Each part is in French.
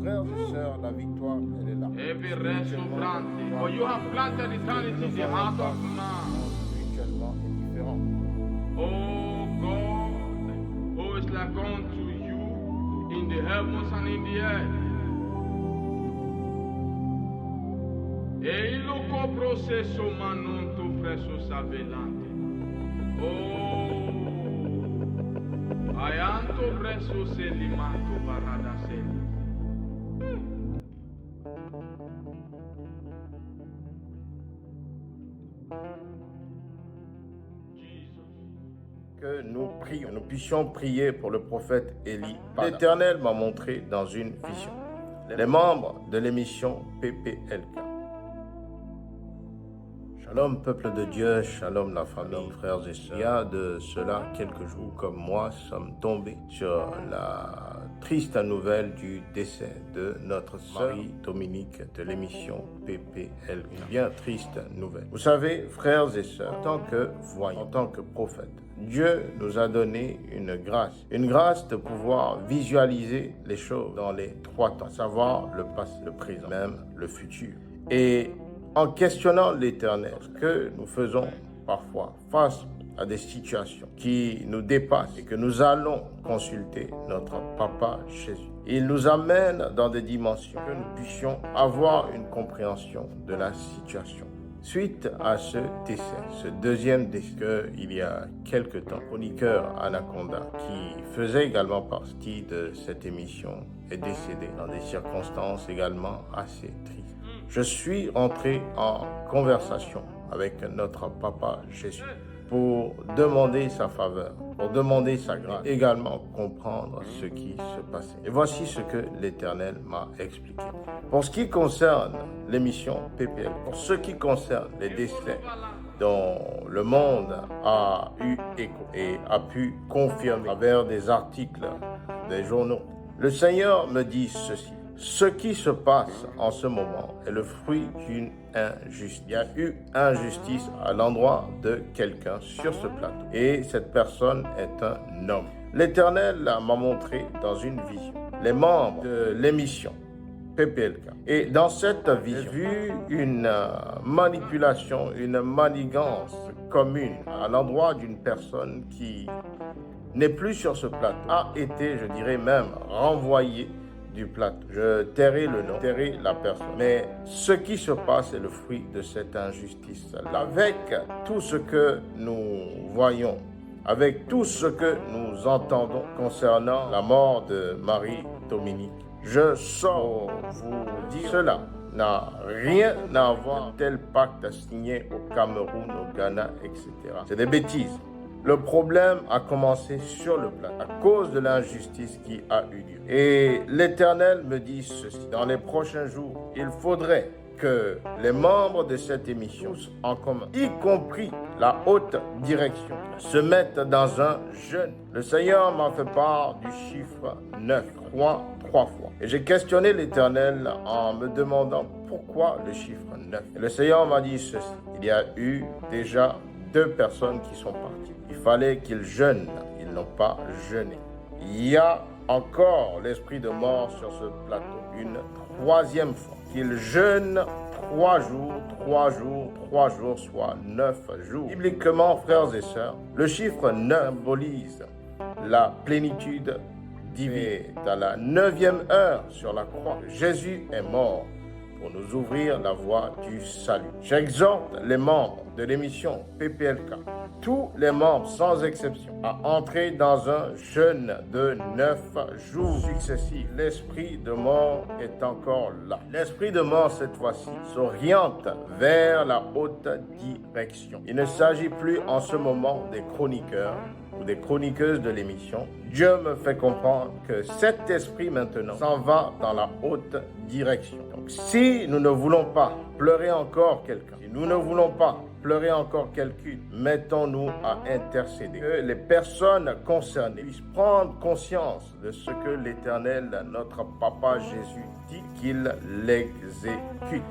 Frères et sœurs, la victoire, elle est là. Every rest of planting. For you have planted eternity in the heart of man. Spirituellement est différent. Oh God, who is like unto you in the heavens and in the earth. E il loco processo ma non tu presso savelante. Oh, aianto presso selimato barada seli. Que nous prions, nous puissions prier pour le prophète Élie. L'Éternel m'a montré dans une vision les membres de l'émission PPLK. Shalom peuple de Dieu, shalom la famille, frères et sœurs. Il y a de cela quelques jours comme moi sommes tombés sur la triste nouvelle du décès de notre sœur Dominique de l'émission PPL. Une bien triste nouvelle. Vous savez, frères et sœurs, en tant que voyants, en tant que prophètes, Dieu nous a donné une grâce de pouvoir visualiser les choses dans les trois temps, à savoir le passé, le présent, même le futur. Et en questionnant l'Éternel, ce que nous faisons parfois face à des situations qui nous dépassent et que nous allons consulter notre Papa Jésus. Il nous amène dans des dimensions que nous puissions avoir une compréhension de la situation. Suite à ce décès, ce deuxième décès, il y a quelque temps, le chroniqueur Anaconda, qui faisait également partie de cette émission, est décédé dans des circonstances également assez tristes. Je suis entré en conversation avec notre Papa Jésus pour demander sa faveur, pour demander sa grâce, également comprendre ce qui se passait. Et voici ce que l'Éternel m'a expliqué. Pour ce qui concerne l'émission PPL, pour ce qui concerne les décès dont le monde a eu écho et a pu confirmer à travers des articles, des journaux, le Seigneur me dit ceci. Ce qui se passe en ce moment est le fruit d'une injustice. Il y a eu injustice à l'endroit de quelqu'un sur ce plateau. Et cette personne est un homme. L'Éternel m'a montré dans une vision les membres de l'émission PPLK. Et dans cette vision, j'ai vu une manipulation, une manigance commune à l'endroit d'une personne qui n'est plus sur ce plateau, a été, je dirais même, renvoyée du plateau. Je tairai le nom, tairai la personne. Mais ce qui se passe est le fruit de cette injustice. Avec tout ce que nous voyons, avec tout ce que nous entendons concernant la mort de Marie-Dominique, je sors vous dire cela n'a rien à voir avec tel pacte signé au Cameroun, au Ghana, etc. C'est des bêtises. Le problème a commencé sur le plateau à cause de l'injustice qui a eu lieu. Et l'Éternel me dit ceci. Dans les prochains jours, il faudrait que les membres de cette émission en commun, y compris la haute direction, se mettent dans un jeûne. Le Seigneur m'a fait part du chiffre 9, trois fois. Et j'ai questionné l'Éternel en me demandant pourquoi le chiffre 9. Et le Seigneur m'a dit ceci. Il y a eu déjà 2 personnes qui sont parties. Il fallait qu'ils jeûnent. Ils n'ont pas jeûné. Il y a encore l'esprit de mort sur ce plateau. Une 3e fois. Qu'ils jeûnent 3 jours, soit 9 jours. Bibliquement, frères et sœurs, le chiffre 9 symbolise la plénitude divine. Dans la 9e heure sur la croix, Jésus est mort pour nous ouvrir la voie du salut. J'exhorte les membres de l'émission PPLK, tous les membres sans exception, à entrer dans un jeûne de 9 jours successifs. L'esprit de mort est encore là. L'esprit de mort, cette fois-ci, s'oriente vers la haute direction. Il ne s'agit plus en ce moment des chroniqueurs ou des chroniqueuses de l'émission. Dieu me fait comprendre que cet esprit maintenant s'en va dans la haute direction. Donc si nous ne voulons pas pleurer encore quelqu'un, si nous ne voulons pas pleurer encore quelqu'un, mettons-nous à intercéder. Que les personnes concernées puissent prendre conscience de ce que l'Éternel, notre Papa Jésus, dit qu'il l'exécute.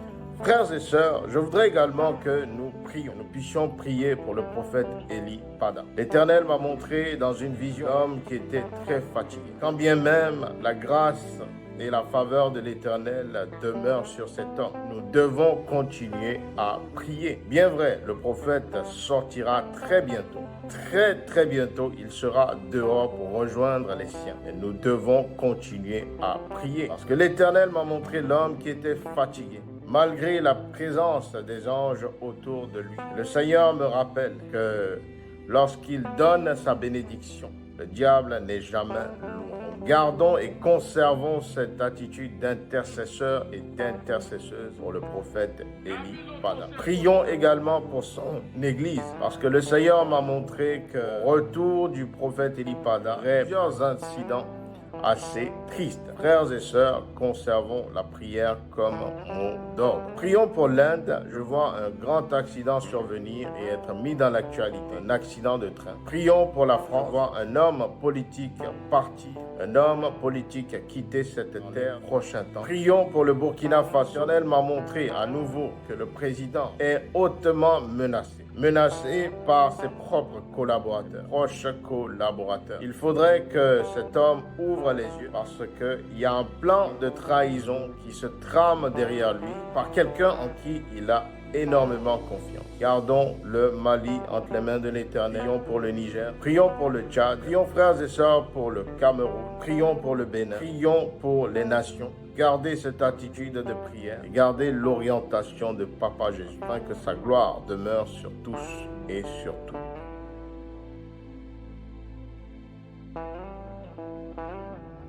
Frères et sœurs, je voudrais également que nous prions, nous puissions prier pour le prophète Élie Pada. L'Éternel m'a montré dans une vision un homme qui était très fatigué. Quand bien même la grâce et la faveur de l'Éternel demeure sur cet homme. Nous devons continuer à prier. Bien vrai, le prophète sortira très bientôt. Très bientôt, il sera dehors pour rejoindre les siens. Et nous devons continuer à prier. Parce que l'Éternel m'a montré l'homme qui était fatigué, malgré la présence des anges autour de lui. Le Seigneur me rappelle que lorsqu'il donne sa bénédiction, le diable n'est jamais loin. Gardons et conservons cette attitude d'intercesseur et d'intercesseuse pour le prophète Élie Pada. Prions également pour son église, parce que le Seigneur m'a montré que au retour du prophète Élie Pada, il y a plusieurs incidents assez triste. Frères et sœurs, conservons la prière comme mot d'ordre. Prions pour l'Inde. Je vois un grand accident survenir et être mis dans l'actualité. Un accident de train. Prions pour la France. Je vois un homme politique parti. Un homme politique quitter cette terre prochain temps. Prions pour le Burkina Faso. L'Éternel m'a montré à nouveau que le président est hautement menacé par ses propres collaborateurs, proches collaborateurs. Il faudrait que cet homme ouvre les yeux parce qu'il y a un plan de trahison qui se trame derrière lui par quelqu'un en qui il a énormément confiance. Gardons le Mali entre les mains de l'Éternel. Prions pour le Niger. Prions pour le Tchad. Prions, frères et sœurs, pour le Cameroun. Prions pour le Bénin. Prions pour les nations. Gardez cette attitude de prière et gardez l'orientation de Papa Jésus afin que sa gloire demeure sur tous et sur tout.